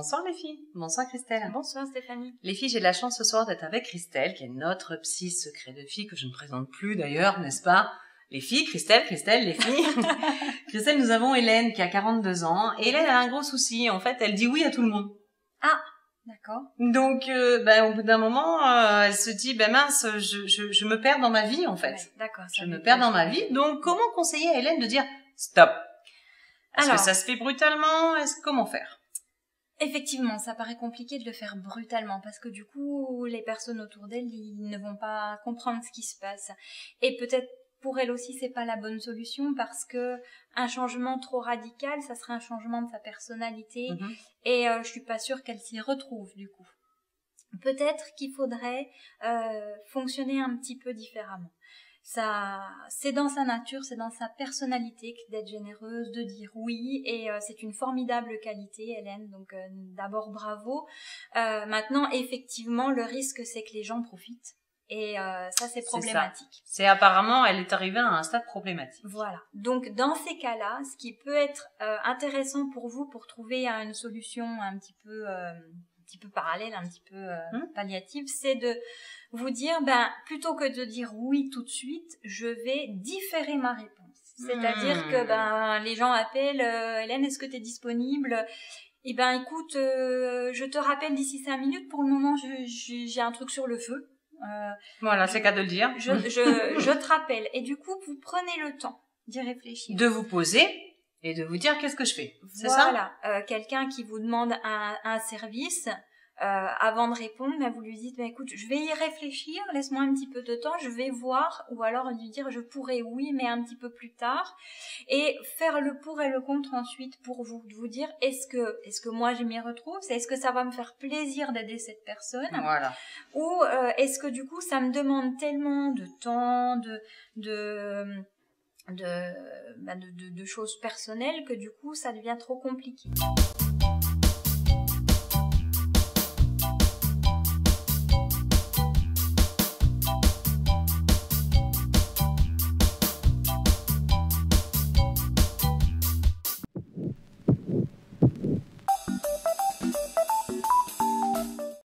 Bonsoir les filles, bonsoir Christelle. Bonsoir Stéphanie. Les filles, j'ai de la chance ce soir d'être avec Christelle, qui est notre psy secret de fille, que je ne présente plus d'ailleurs, n'est-ce pas? Les filles, Christelle, les filles. Christelle, nous avons Hélène qui a 42 ans, et Hélène a un gros souci, en fait, elle dit oui à tout le monde. Ah, d'accord. Donc, au bout d'un moment, elle se dit, mince, je me perds dans ma vie, en fait. Ouais, d'accord. Je me perds dans ma vie, donc comment conseiller à Hélène de dire stop? Est-ce que ça se fait brutalement? Comment faire? Effectivement, ça paraît compliqué de le faire brutalement parce que du coup, les personnes autour d'elle, ils ne vont pas comprendre ce qui se passe. Et peut-être pour elle aussi, c'est pas la bonne solution parce que un changement trop radical, ça serait un changement de sa personnalité et je suis pas sûre qu'elle s'y retrouve du coup. Peut-être qu'il faudrait fonctionner un petit peu différemment. Ça, c'est dans sa nature, c'est dans sa personnalité d'être généreuse, de dire oui, et c'est une formidable qualité, Hélène. Donc d'abord bravo. Maintenant, effectivement, le risque c'est que les gens profitent, et ça c'est problématique. C'est apparemment, elle est arrivée à un stade problématique. Voilà. Donc dans ces cas-là, ce qui peut être intéressant pour vous pour trouver une solution un petit peu parallèle, un petit peu palliative, c'est de vous dire, plutôt que de dire oui tout de suite, je vais différer ma réponse. C'est-à-dire que les gens appellent, Hélène, est-ce que tu es disponible? Eh écoute, je te rappelle d'ici 5 minutes. Pour le moment, j'ai un truc sur le feu. Voilà, c'est qu'à de le dire. Je te rappelle. Et du coup, vous prenez le temps d'y réfléchir. De vous poser et de vous dire qu'est-ce que je fais. C'est ça? Voilà. Quelqu'un qui vous demande un service, avant de répondre, vous lui dites, écoute, je vais y réfléchir, laisse-moi un petit peu de temps, je vais voir, ou alors lui dire, je pourrais, oui, mais un petit peu plus tard, et faire le pour et le contre ensuite pour vous, de vous dire, est-ce que moi je m'y retrouve, est-ce que ça va me faire plaisir d'aider cette personne, voilà. Ou est-ce que du coup ça me demande tellement de temps, de choses personnelles que du coup ça devient trop compliqué.